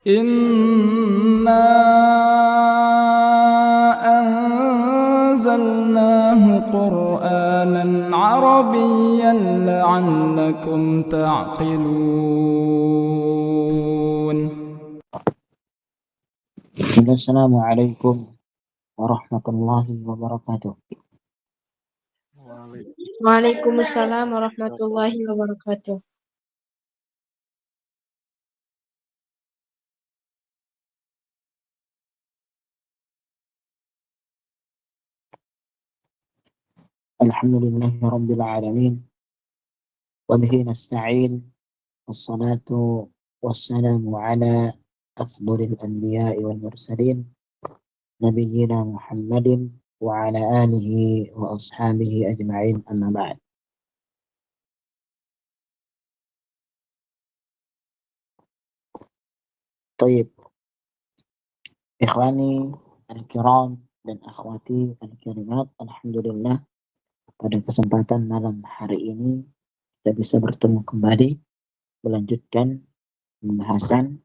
إنا أنزلناه قرآنا عربيا لعلكم تعقلون. السلام عليكم ورحمة الله وبركاته. Waalaikumsalam warahmatullahi wabarakatuh. Alhamdulillahi Rabbil Alamin. Wabihi nasta'in. Wassalatu wassalamu ala afdalil anbiya'i wal mursalin. Nabiyyina Muhammadin wa ala alihi wa ashabihi ajma'in, amma ba'd. Tayyib. Ikhwani al-kiram dan akhwati al-karimat, alhamdulillah pada kesempatan malam hari ini kita bisa bertemu kembali melanjutkan pembahasan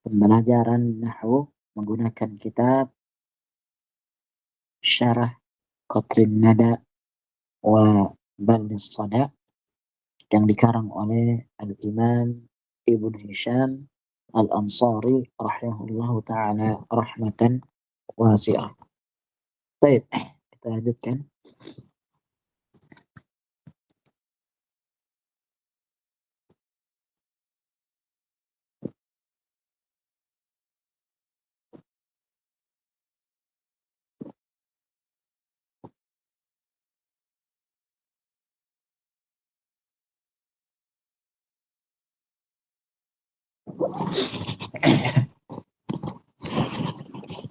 pembelajaran nahwu menggunakan kitab Syarah Qatrun Nada wa Ballis Sada yang dikarang oleh Al-Imam Ibnu Hisham Al-Ansari rahimahullahu ta'ala rahmatan wasi'ah. Baik, kita lanjutkan.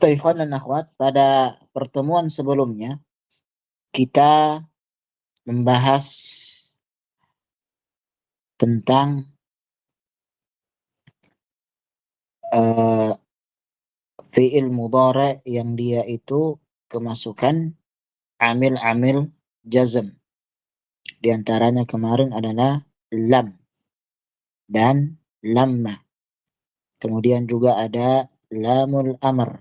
Ikhwan dan akhwat, pada pertemuan sebelumnya kita membahas tentang fi'il mudhari yang dia itu kemasukan amil-amil jazm. Di antaranya kemarin adalah lam dan lamma. Kemudian juga ada lamul amr.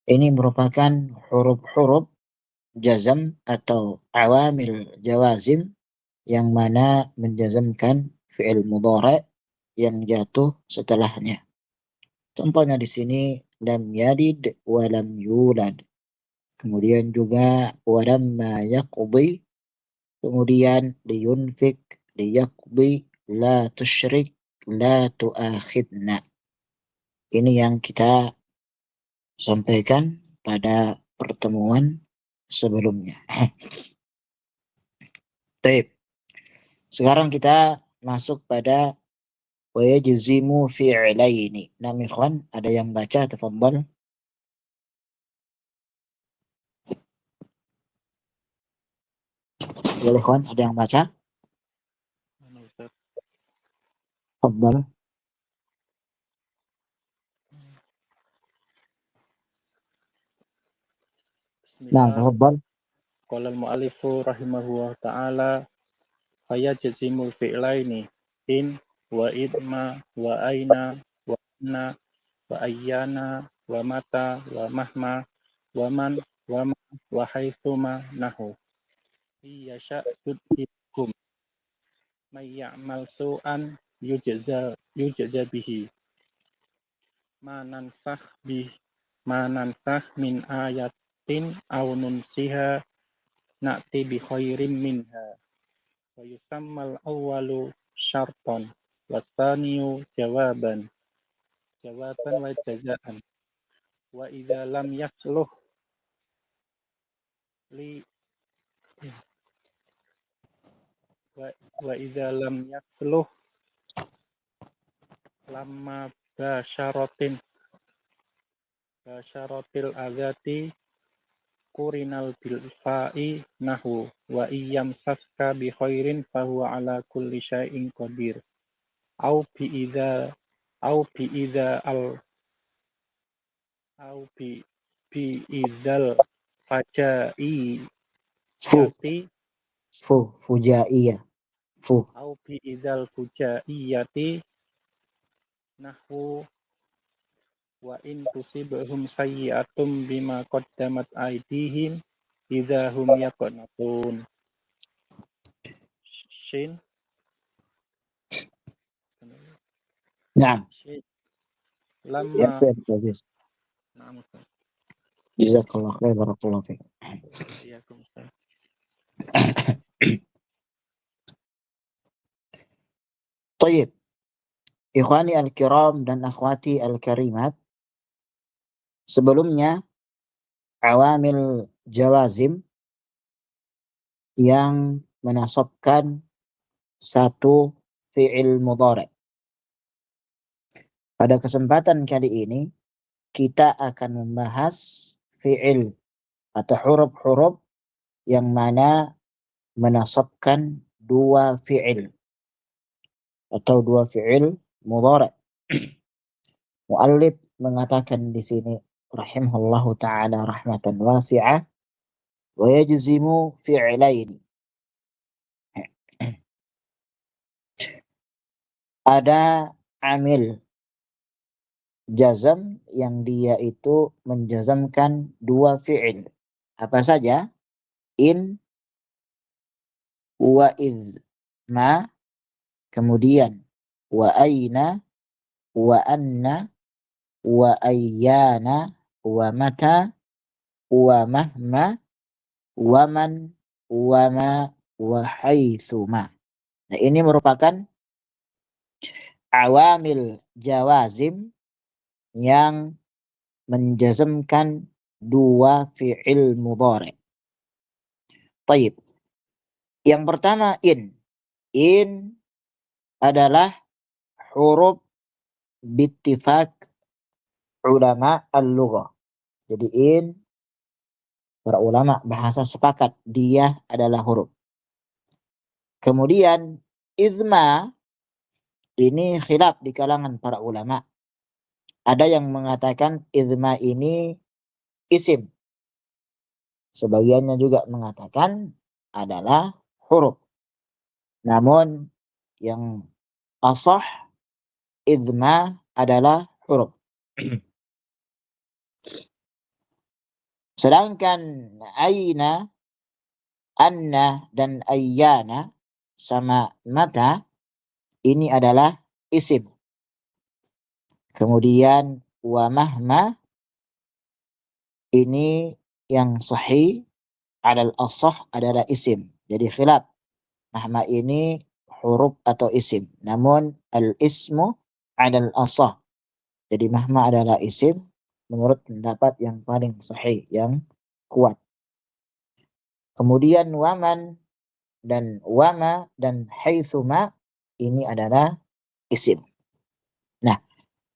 Ini merupakan huruf-huruf jazm atau awamil jawazim yang mana menjazmkan fi'il mudhari yang jatuh setelahnya. Contohnya di sini lam yalid wa lam yulad. Kemudian juga walamma yaqdi, kemudian liyunfik, liyaqdi, la tusyrik, la tuakhidna. Ini yang kita sampaikan pada pertemuan sebelumnya. Baik. Sekarang kita masuk pada wa yajzimu fi'laini. Nah, ikhwan, ada yang baca, tafadhal. Ya, ikhwan, ada yang baca? Tafadhal. Nah, tafadhal. Qala al-mu'allifu rahimahullah ta'ala fayajzimul fi'laini in wa idma wa aina wa anna wa ayyana wa mata wa mahma wa man wa ma wa haitsuma nahu yasha tudhikum may ya'mal su'an yujza bihi ma nansah min ayatin aw nunsiha na'ti bi khairim minha wa yusammal awwalu syartan wa tsaniyu jawaban wa jazaan wa idza lam yasluh li wa idza lam yasluh lamma basyaratil azati kurinal bil fa'i nahu wa iyam saska bi khairin fahuwa ala kulli syai'in qadir au bi idza al au bi idzal fajai yati Fujaiyah. au bi idzal fujaiyati nahwu wa in tusibhum sayyi'atum bima qaddamat aydihim idza hum yaqnatun. Shin Naam. shin Ya, lamma bagus. na'am Jazakallah khair, barakallahu fiik. iyakum Tayyib. Ikhwani al-kiram dan akhwati al-karimat. Sebelumnya, awamil jawazim yang menasabkan satu fi'il mudhari'. Pada kesempatan kali ini, kita akan membahas fi'il atau huruf-huruf yang mana menasabkan dua fi'il atau dua fi'il mudhari'. Muallif mengatakan di sini rahimahullahu taala rahmatan wasi'ah wa yajzimu fi'laini. Ada amil jazam yang dia itu menjazamkan dua fi'il. Apa saja? In wa idh ma, kemudian wa aina wa anna wa ayyana wa mata wa mahma wa man wa ma wa haitsuma. Nah, ini merupakan awamil jawazim yang menjazmkan dua fi'il mudhari'. Baik. Yang pertama in. In adalah huruf bittifaq ulama al-lughah. Jadi in, para ulama bahasa sepakat dia adalah huruf. Kemudian izma ini khilaf di kalangan para ulama. Ada yang mengatakan izma ini isim. Sebagiannya juga mengatakan adalah huruf. Namun yang ashah izma adalah huruf. Sedangkan aina, anna, dan ayyana sama mata ini adalah isim. Kemudian wa mahma ini yang sahih alal ashah adalah isim. Jadi khilaf. Mahma ini huruf atau isim. Namun al-ismu alal ashah. Jadi mahma adalah isim menurut pendapat yang paling sahih, yang kuat. Kemudian waman dan wama dan haitsuma ini adalah isim. Nah,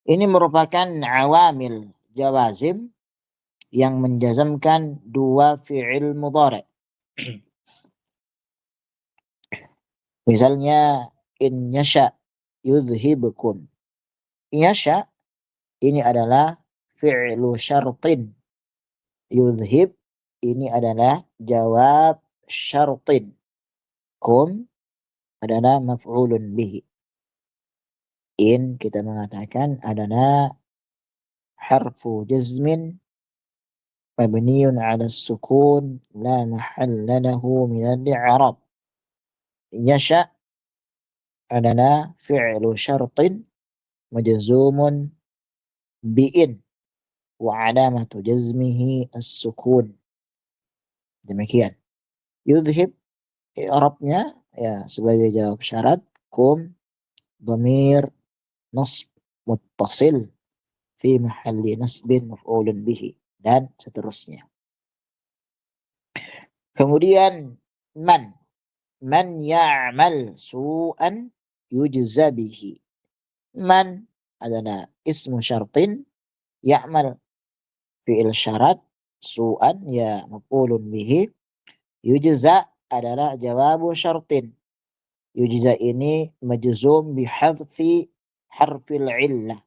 ini merupakan awamil jawazim yang menjazamkan dua fi'il mudhari'. Misalnya in yasha yudhibukum. Yasha ini adalah fi'lu syartin. Yudhib ini adalah jawab syartin. Kum adalah maf'ulun bihi. In kita mengatakan adalah harfu jazmin mabniun 'ala sukun la mahalla lahu min al-i'rab. Yasha adalah fi'lu syartin majzumun bi'in wa 'alamatu jazmihi as-sukun. Demikian. Yudhib i'rabnya ya sebagai jawab syarat kum dhamir nasb muttasil fi mahalli nasbin maf'ulun bihi dan seterusnya. Kemudian man ya'mal su'an yujza bihi. Man adalah ismu syartin, ya'mal fi'il syarat, su'an ya maf'ulun bihi, yujza adalah jawabu syartin. Yujza ini majzum bihadfi harfil illah,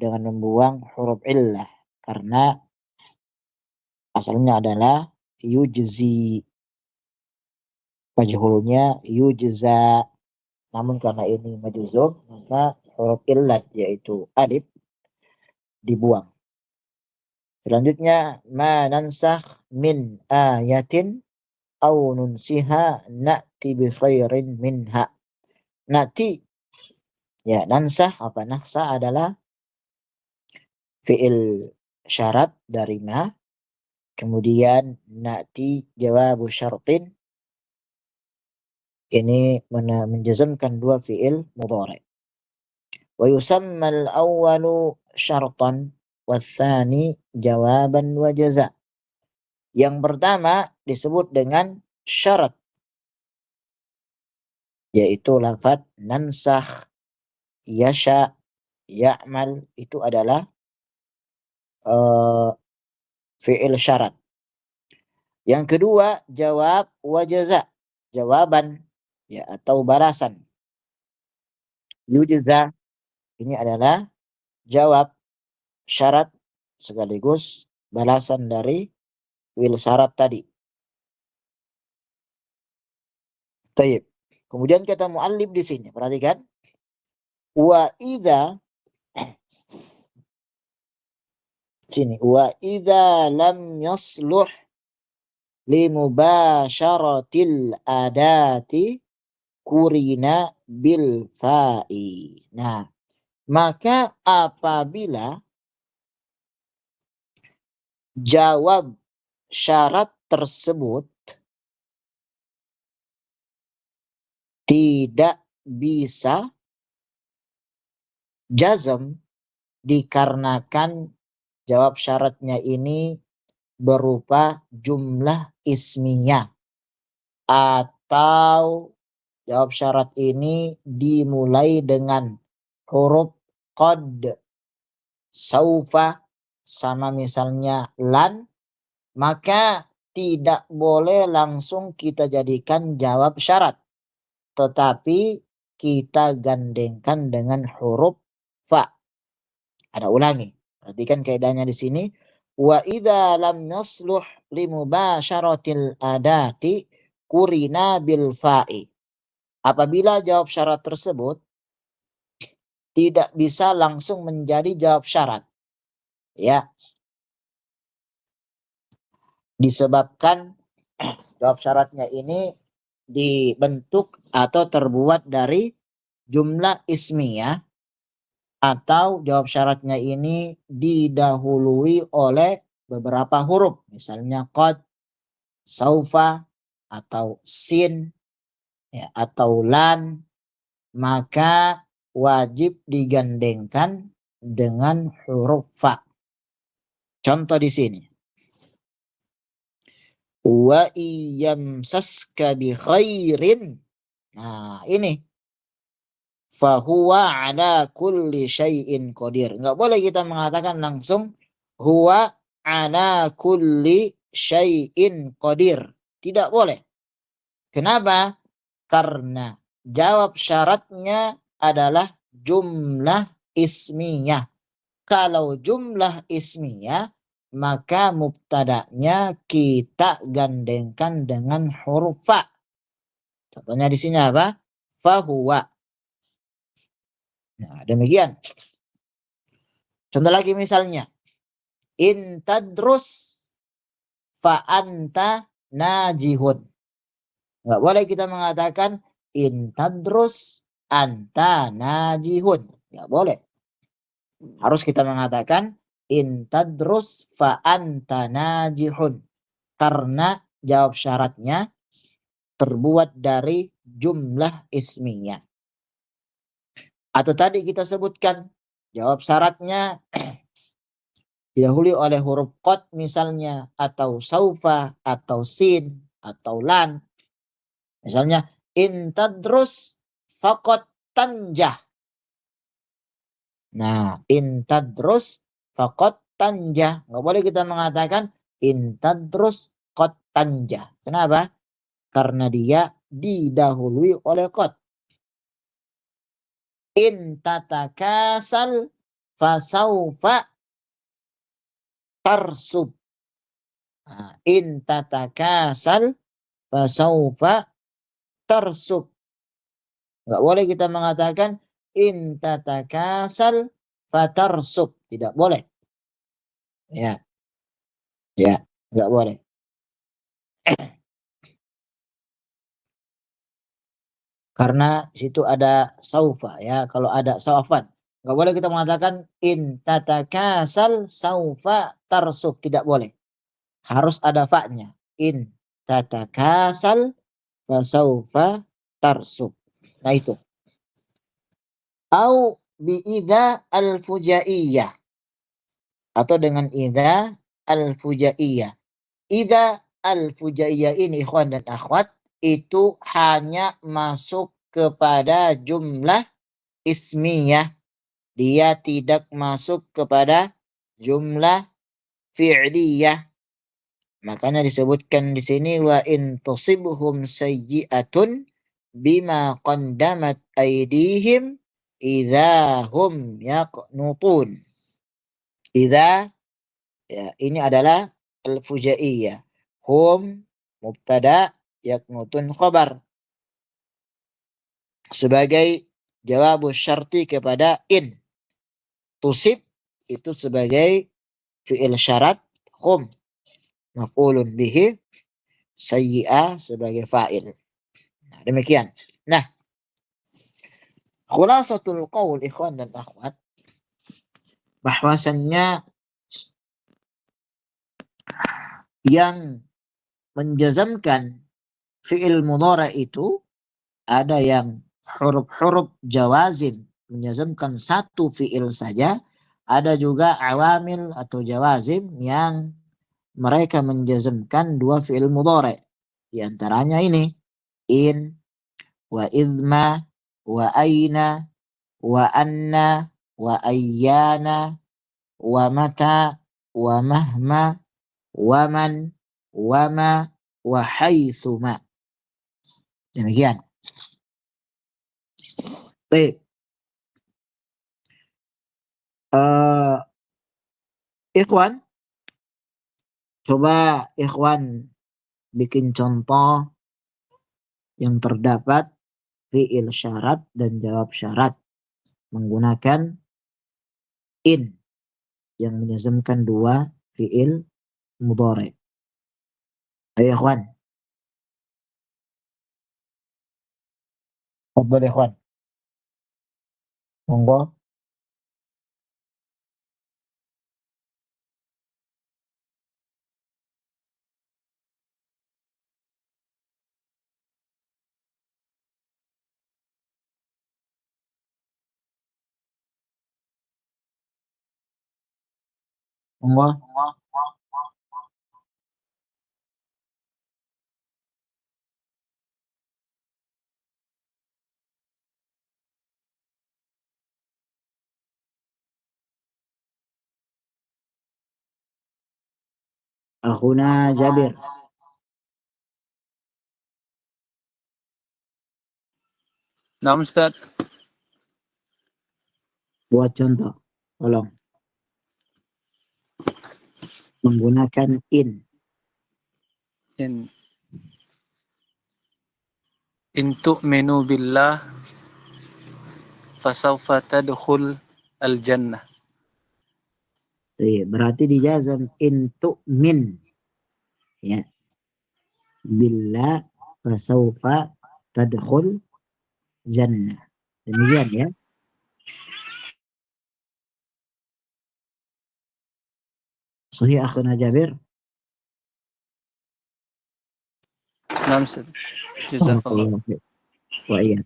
dengan membuang huruf illah karena asalnya adalah yujzi, majhulnya yujza. Namun karena ini majzum, maka huruf illat yaitu alif dibuang. Selanjutnya, ma nansakh min ayatin aw nunsiha na'ti bi khairin minha. Na'ti, ya nansakh apa naksa adalah fi'il syarat dari ma. Kemudian na'ti jawabu syartin. Ini menjazmkan dua fi'il mudhari'. Wa yusamma al-awwalu syartan watsani jawaban wa jaza. Yang pertama disebut dengan syarat, yaitu lafaz nansakh, yasha, ya'mal, itu adalah fi'il syarat. Yang kedua jawab wa jaza, jawaban ya atau balasan. Yujza ini adalah jawab syarat sekaligus balasan dari fi'il syarat tadi. Taib. Kemudian kata muallif di sini, perhatikan. Wa idza sini wa idza lam yasluh li mubasharatil adati kurina bil fa'i. Nah, maka apabila jawab syarat tersebut tidak bisa jazm dikarenakan jawab syaratnya ini berupa jumlah ismiyah atau jawab syarat ini dimulai dengan huruf qad, saufa, sama misalnya lan, maka tidak boleh langsung kita jadikan jawab syarat, tetapi kita gandengkan dengan huruf fa. Ada ulangi. Perhatikan kaidahnya di sini. Wa idza lam yasluh li mubasyaratil adati kurina bil fa'i. Apabila jawab syarat tersebut tidak bisa langsung menjadi jawab syarat, ya, disebabkan jawab syaratnya ini dibentuk atau terbuat dari jumlah ismiyah, atau jawab syaratnya ini didahului oleh beberapa huruf, misalnya qad, saufa, atau sin, ya, atau lan, maka wajib digandengkan dengan huruf fa. Contoh di sini. Wa iyamsaska bi khairin. Nah, ini. Fahuwa ala kulli syai'in qadir. Enggak boleh kita mengatakan langsung huwa ala kulli syai'in qadir. Tidak boleh. Kenapa? Karena jawab syaratnya adalah jumlah ismiyah. Kalau jumlah ismiyah, maka mubtada'nya kita gandengkan dengan huruf fa. Contohnya di sini apa? Fahuwa. Nah, demikian. Contoh lagi misalnya. In tadrus fa anta najihun. Enggak boleh kita mengatakan in tadrus anta najihun. Enggak boleh. Harus kita mengatakan in tadrus fa anta najihun. Karena jawab syaratnya terbuat dari jumlah ismiyah. Atau tadi kita sebutkan jawab syaratnya didahului oleh huruf qad misalnya, atau saufa, atau sin, atau lan. Misalnya in tadrus faqad tanjah. Nah, in tadrus faqad tanjah. Nggak boleh kita mengatakan in tadrus qad tanjah. Kenapa? Karena dia didahului oleh qad. In tatakasal fasaufa tarsub. Nah, in tatakasal fasaufa tarsub. Nggak boleh kita mengatakan in tatakasal fatarsub. Tidak boleh. Ya, ya, nggak boleh. Karena situ ada saufa ya. Kalau ada saufan, nggak boleh kita mengatakan in tatakasal saufa tarsub. Tidak boleh. Harus ada fa-nya. In tatakasal fasaufa tarsub. Nah itu. Au bi'idha al-fujaiyah. Atau dengan idha al-fujaiyah. Idha al-fujaiyah ini ikhwan dan akhwat itu hanya masuk kepada jumlah ismiyah. Dia tidak masuk kepada jumlah fi'liyah. Makanya disebutkan di sini wa in tusibhum sayyi'atun bima qaddamat aydihim idza hum yaqnutun. Idza ya ini adalah al-fujaiyah. Hum mubtada, yaqnutun khabar. Sebagai jawab syarti kepada in. Tusib itu sebagai fi'il syarat, hum maf'ulun bihi, sayyi'ah sebagai fa'il. Nah, demikian. Nah, khulasatul qaul ikhwan dan akhwat, bahwasannya yang menjazamkan fi'il mudhari itu ada yang huruf-huruf jawazim menjazamkan satu fi'il saja, ada juga awamil atau jawazim yang mereka menjazamkan dua fi'il mudhari. Di antaranya ini in, wa idma, wa aina, wa anna, wa ayyana, wa mata, wa mahma, wa man, wa ma, wa haitsuma. Demikian. Baik. Ikhwan, coba ikhwan bikin contoh yang terdapat fi'il syarat dan jawab syarat menggunakan in yang menjazmkan dua fi'il mudhari. Ayo ikhwan. Fadhal ikhwan. Monggo. Monggo. Akhuna Jabir. Nah, Ustaz. Buat contoh. Tolong. Menggunakan in. In tu'minu billah fasawfa tadkhul al-jannah. Berarti dijazam in tu'min. Ya. Billah fasawfa tadkhul jannah. Demikian ya. Sahih akhuna Jabir. Nah, Ustaz. Jazakallah. Wa iya.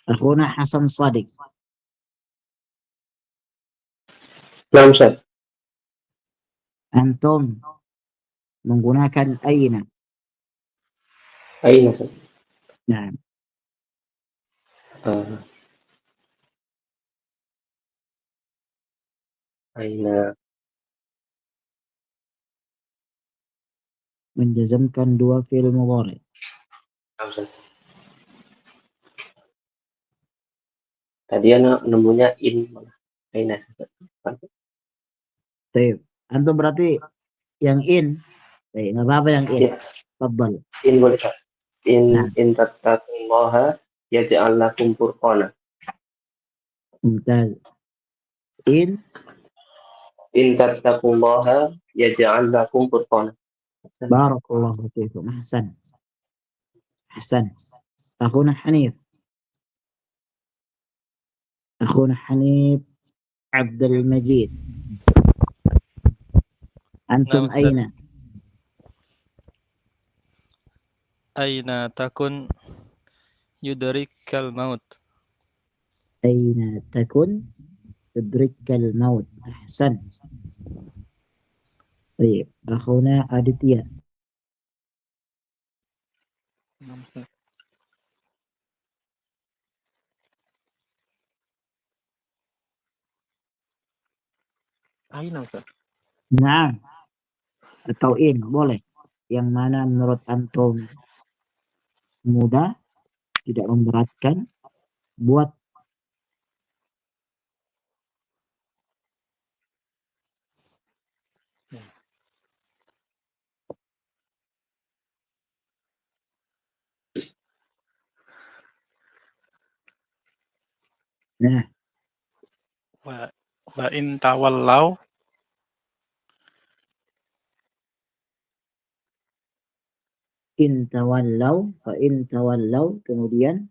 Akhuna Hasan Sadiq. Nah, Ustaz. Antum menggunakan aina. Aina, Ustaz. Nah, Aina. menjazamkan dua fi'il mudhari. Nah, Ustaz. Tadi anak nemunya in. Aina, Ustaz. Antum berarti yang in. Nggak apa-apa yang in. Ya. Fadhal. In boleh, Ustaz. Nah. In tattaqullaha يجعل لكم فرقانا. ممتاز. إن إن تتقوا الله يجعل لكم فرقانا. بارك الله فيكم. أحسن أحسن. أخونا حنيف عبد المجيد، نعم أنتم أستاذ. أين؟ أين تكن يدرك الموت. أين تكن تدرك الموت. أحسن. طيب أخونا أديتيا. نعم أستاذ. أين أستاذ؟ Nah, atau in boleh. Yang mana menurut antum mudah, tidak memberatkan, buat. Nah, Wa in tawallau in tawallau, kemudian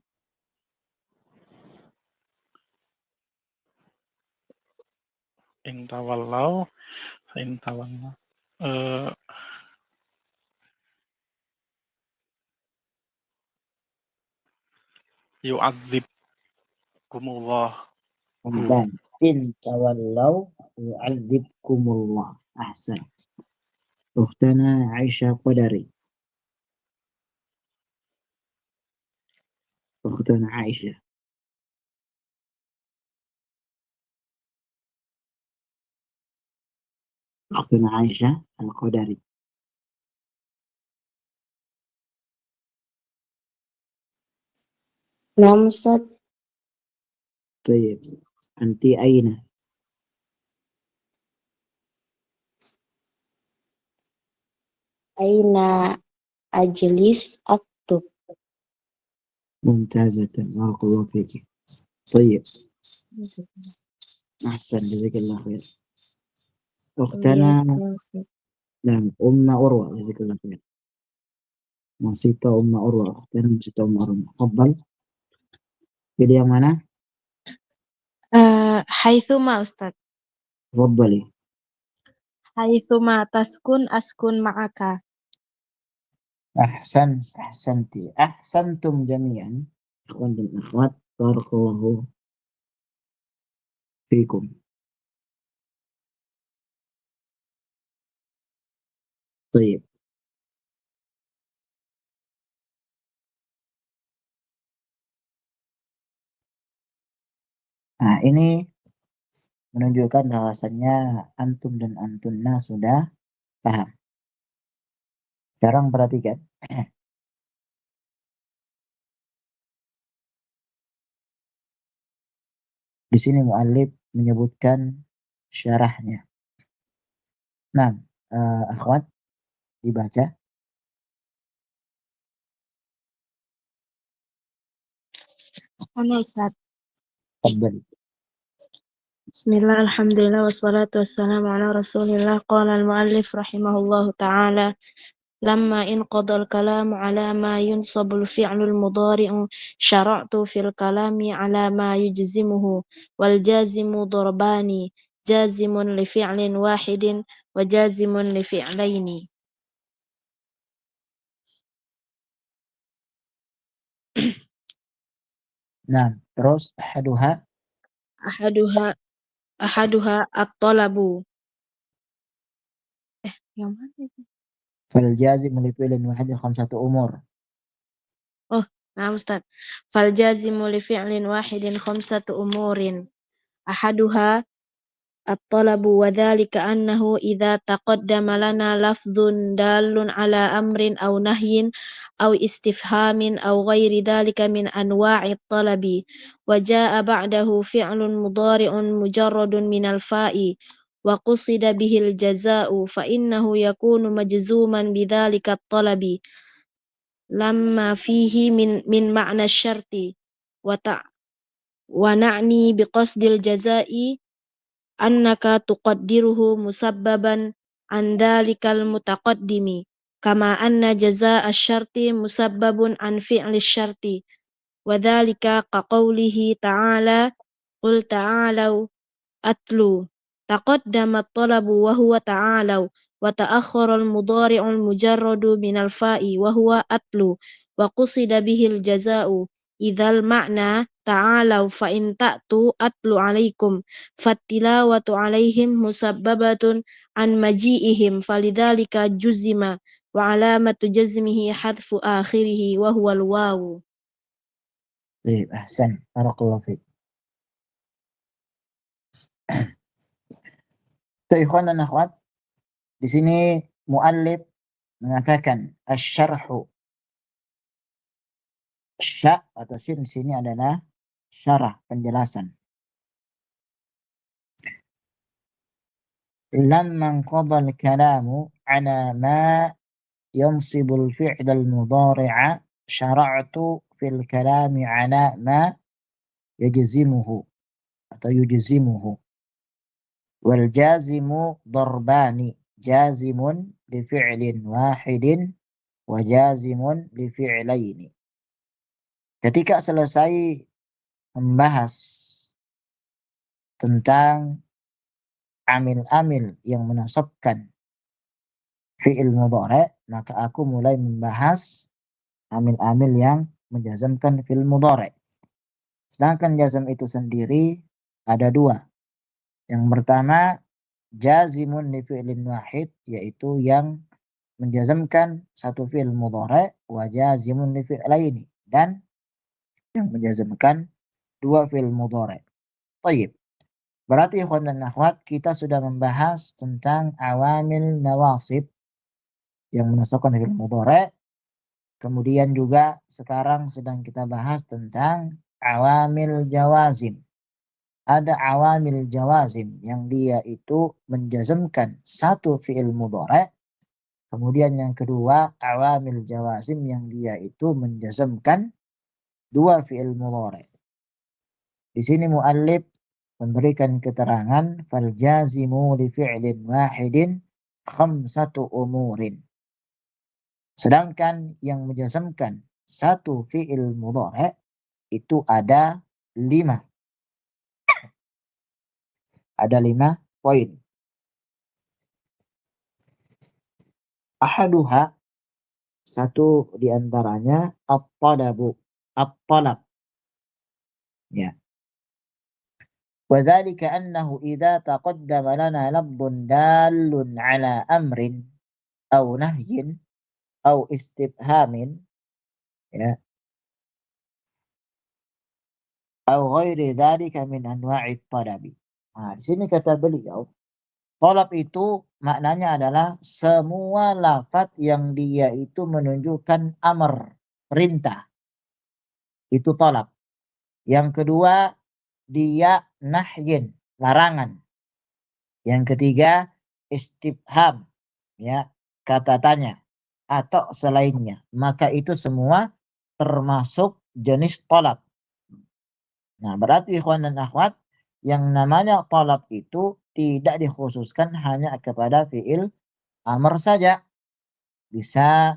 in tawallau eh, yu'adzibkumullah. dan in tawallau yu'adzibkumullah. Ahsan. Ukhtana Aisyah Qadari. Ukhtana Aisyah. Ukhtana Aisyah Al-Qadari. Naam Ustaz. طيب أنت أين؟ Aina ajlis aktub. ممتازة. بارك الله فيك. طيب أحسن، جزاك الله خير. أختنا نعم أروى، جزاك الله خير. نسيت أروى. أختنا نسيت أروى. تفضل. Pilih yang mana? Haitsuma Ustaz. تفضلي. Haitsuma taskun askun ma'aka. أحسنتي. أحسنتم جميعا إخوان والأخوات، بارك الله فيكم. طيب nah ini menunjukkan bahwasannya antum dan antunna sudah paham. Sekarang perhatikan. Di sini muallif menyebutkan syarahnya. Nah, akhwat, dibaca. Ana Ustaz. Tafadhal. Bismillah, alhamdulillah, wassalatu wassalamu ala rasulillah. Qala al-muallif rahimahullahu ta'ala. Lamma in qadal kalamu ala ma yunsabul fi'lul mudhari'u syara'tu fil kalami ala ma yujzimuhu wal jazimu darbani jazimun li fi'lin wahidin wa jazimun li fi'laini. Nah, terus ahaduha at-talabu. Yang mana itu? fal jazim li fi'lin wahid khamsatu umur. Nah, Ustaz. Fal jazimu li fi'lin wahidin khamsatu umurin. Ahaduha at-talabu wa dhalika annahu idza taqaddama lana lafdhun dalun ala amrin aw nahyin aw istifhamin aw ghairi dhalika min anwa'i at-talabi wa jaa'a ba'dahu fi'lun mudhari'un mujarradun min al-fa'i wa qusida bihi al-jazaa'u fa innahu yakunu majzuman bidhalika at-talabi lamma fihi min ma'na syarti wa na'ni biqasdil jazai annaka tuqaddiruhu musabbaban an dhalikal mutaqaddimi kama anna jazaa asy-syarti musabbabun an fi'li syarti wa dhalika kaqaulihi ta'ala qul ta'alau atlu taqaddama at-talabu wa huwa ta'alau wa ta'akhkhara al-mudhari'ul mujarradu minal fa'i wa huwa atlu wa qusida bihil jazaa'u idzal ma'na ta'alau fa in ta'tu atlu 'alaikum fattilawatu 'alaihim musabbabatun an maji'ihim falidzalika juzima wa 'alamatu jazmihi hadfu akhirih wa huwa al-wawu. Baik, ahsan. Barakallahu fiik. Ikhwan dan akhwat, di sini muallif mengatakan asy-syarhu. Sya atau syin di sini adalah syarah, penjelasan. Lamma qada al-kalamu ala ma yansibu al-fi'l al-mudhari'a syara'tu fil kalami ala ma yajzimuhu atau yujzimuhu. Wal jazimu darbani, jazimun li fi'lin wahidin wa jazimun li fi'laini. Ketika selesai membahas tentang amil-amil yang menasabkan fi'il mudhari', maka aku mulai membahas amil-amil yang menjazamkan fi'il mudhari'. Sedangkan jazam itu sendiri ada dua. Yang pertama, jazimun li fi'lin wahid, yaitu yang menjazamkan satu fi'il mudhari', wa jazimun li fi'laini, dan yang menjazamkan dua fi'il mudhari'. Baik. Berarti ikhwan dan akhwat, kita sudah membahas tentang awamil nawasib yang menasabkan fi'il mudhari'. Kemudian juga sekarang sedang kita bahas tentang awamil jawazim. Ada awamil jawazim yang dia itu menjazmkan satu fi'il mudhari'. Kemudian yang kedua, awamil jawazim yang dia itu menjazmkan dua fi'il mudhari'. Di sini muallif memberikan keterangan fal jazimu li fi'lin wahidin khamsatu umurin. Sedangkan yang menjazmkan satu fi'il mudhari' itu ada 5. Ada 5 poin. Ahaduha, satu di antaranya at-talabu, at-talab. Ya. وذلك أنه إذا تقدم لنا لفظ دال على أمر أو نهي أو استفهام ya أو غير ذلك من أنواع الطلب. Nah, di sini kata beliau, talab itu maknanya adalah semua lafaz yang dia itu menunjukkan amr, perintah. Itu talab. Yang kedua, dia nahyin, larangan. Yang ketiga, istifham, ya, kata tanya atau selainnya. Maka itu semua termasuk jenis talab. Nah, berarti ikhwan dan akhwat, yang namanya talab itu tidak dikhususkan hanya kepada fi'il amr saja. Bisa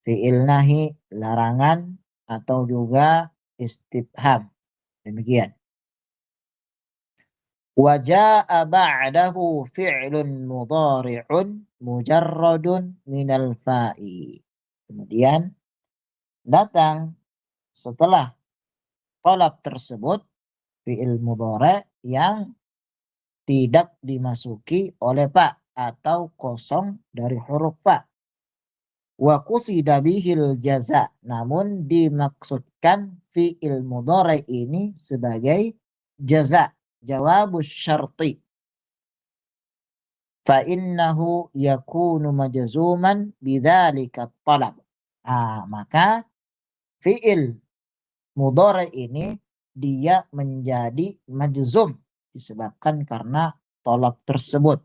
fi'il nahi, larangan, atau juga istifham. Demikian. Wa jaa'a ba'dahu fi'lun mudhari'un mujarradun minal fa'i. Kemudian datang setelah talab tersebut fi'il mudhari' yang tidak dimasuki oleh fa atau kosong dari huruf fa. Wa qusida bihil jaza, namun dimaksudkan fi'il mudhari' ini sebagai jaza, jawabus syarti. Fa innahu yakunu majzuman bidzalika talab. Maka fi'il mudhari' ini dia menjadi majzum disebabkan karena talab tersebut.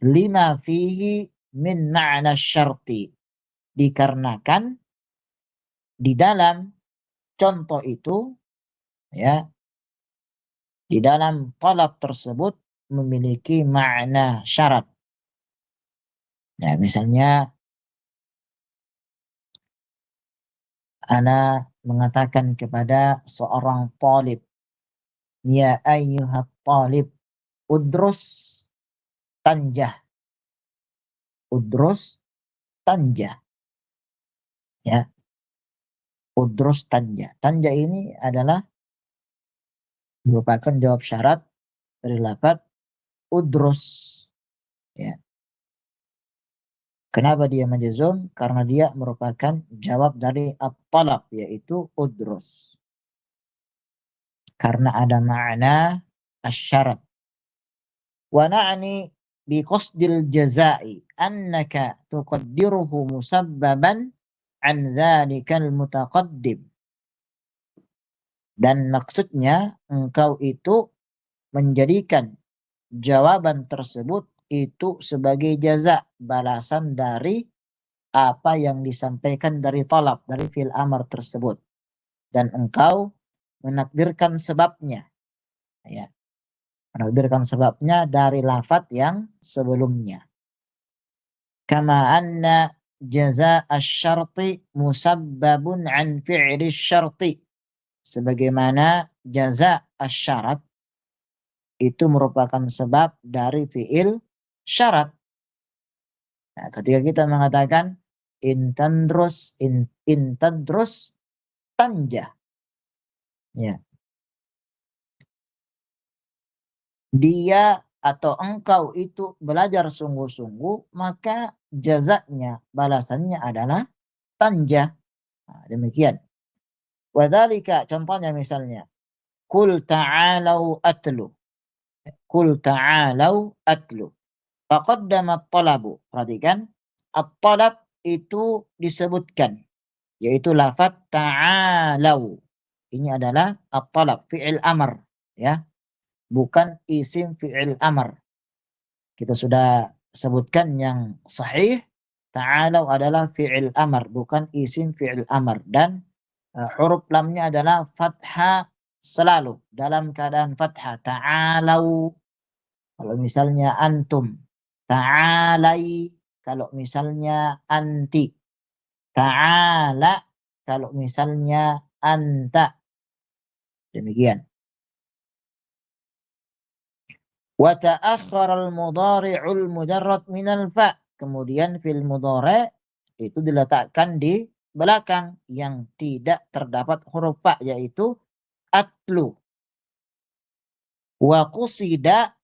Lima fihi min ma'na syarti, dikarenakan di dalam contoh itu ya di dalam talab tersebut memiliki makna syarat. Nah, misalnya ana mengatakan kepada seorang talib, ya ayyuhat talib, udrus tanjah. Udrus tanjah. Ya, udrus tanjah. Tanjah ini adalah merupakan jawab syarat dari lafaz udrus. Ya. Kenapa dia majzum? Karena dia merupakan jawab dari at-talab, yaitu udrus. Karena ada makna asyarat. Wa na'ni bi qasdil jazai annaka tuqaddiruhu musabbaban an dhalikal mutaqaddim. Dan maksudnya engkau itu menjadikan jawaban tersebut itu sebagai jaza, balasan dari apa yang disampaikan dari talab, dari fi'il amar tersebut. Dan engkau menakdirkan sebabnya. Ya. Menakdirkan sebabnya dari lafaz yang sebelumnya. Kama anna jaza asy-syarti musabbabun an fi'li syarti. Sebagaimana jaza asy-syarat itu merupakan sebab dari fi'il syarat. Nah, ketika kita mengatakan intadrus tanjah. Ya. Dia atau engkau itu belajar sungguh-sungguh, maka jazaknya, balasannya adalah tanjah. Nah, demikian. Wadhalika, contohnya misalnya, Qul ta'alau atlu. Qul ta'alau atlu. Faqaddama at-talabu. Perhatikan, at-talab itu disebutkan, yaitu lafaz ta'alau. Ini adalah at-talab, fi'il amr, ya, bukan isim fi'il amr. Kita sudah sebutkan yang sahih, ta'alau adalah fi'il amr, bukan isim fi'il amr. Dan huruf lamnya adalah fathah selalu, dalam keadaan fathah. Ta'alau, kalau misalnya antum. Ta'alai, kalau misalnya anti. Ta'ala, kalau misalnya anta. Demikian. Wa ta'akhkhara al-mudhari'ul mujarrad minal fa. Kemudian fil mudhari' itu diletakkan di belakang yang tidak terdapat huruf fa, yaitu atlu. Wa qusida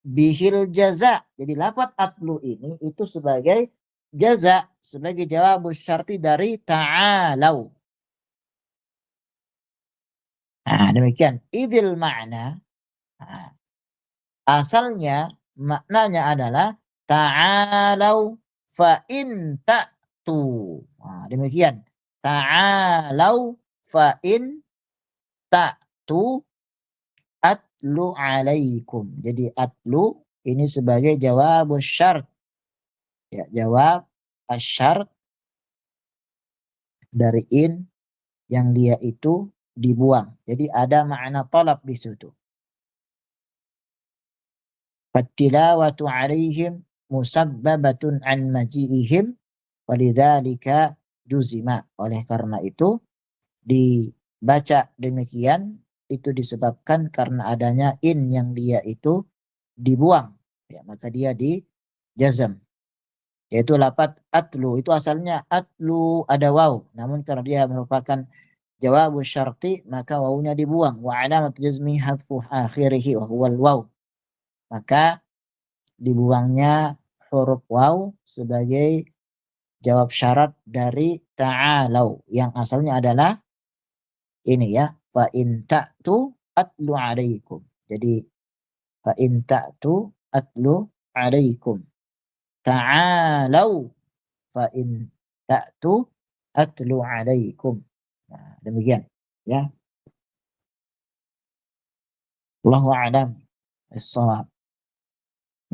bihil jaza. Jadi lafaz atlu ini itu sebagai jaza, sebagai jawab syarti dari ta'alau. Nah, demikian. Idil makna. Nah, asalnya maknanya adalah ta'alau fa in ta'tu. Nah, demikian. Ta'alau fa in ta'tu atlu alaikum. Jadi atlu ini sebagai jawab syart. Ya, jawab asyart dari in yang dia itu dibuang. Jadi ada makna talab di situ. Fattilawatu alaihim musabbabatun an maji'ihim walidzalika juzima. Oleh karena itu dibaca demikian itu disebabkan karena adanya in yang dia itu dibuang. Ya, maka dia dijazam. Yaitu lafaz atlu, itu asalnya atlu ada waw, namun karena dia merupakan jawab syarti maka wawunya dibuang. Wa alamat jazmi hadfu akhirih wa huwal waw. Maka dibuangnya huruf waw sebagai jawab syarat dari ta'alau yang asalnya adalah ini ya, fa in ta'tu atlu alaikum. Jadi fa in ta'tu atlu alaikum. Ta'alau fa in ta'tu atlu alaikum. Nah, demikian ya. Allahu a'lam bis-shawab.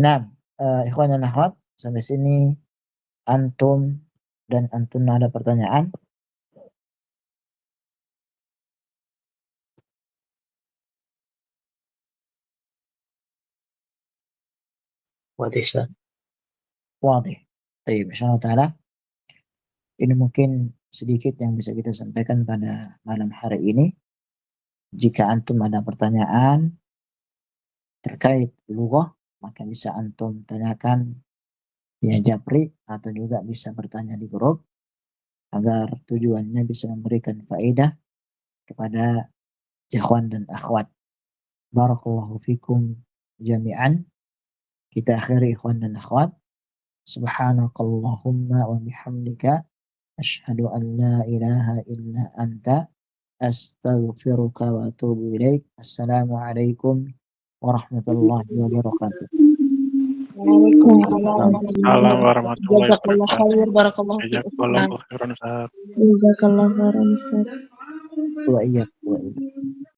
Nah, ikhwan dan akhwat, sampai sini antum dan antun ada pertanyaan? Wadih. Wadih. Baik, insyaallah taala. Ini mungkin sedikit yang bisa kita sampaikan pada malam hari ini. Jika antum ada pertanyaan terkait lughah, maka bisa antum tanyakan via Japri atau juga bisa bertanya di grup agar tujuannya bisa memberikan faedah kepada ikhwan dan akhwat. Barakallahu fikum jami'an. Kita akhiri ikhwan dan akhwat. Subhanakallahumma wa bihamdika asyhadu an la ilaha illa anta astaghfiruka wa atubu ilaik. Assalamualaikum warahmatullahi wabarakatuh. Waalaikumsalam Waalaikumsalam warahmatullahi Jazakallah wabarakatuh. khair, barakallahu fiik. Jazakallahu khairan Ustaz. Jazakallah khairan Ustaz. Wa iyyakum wa iyyakum.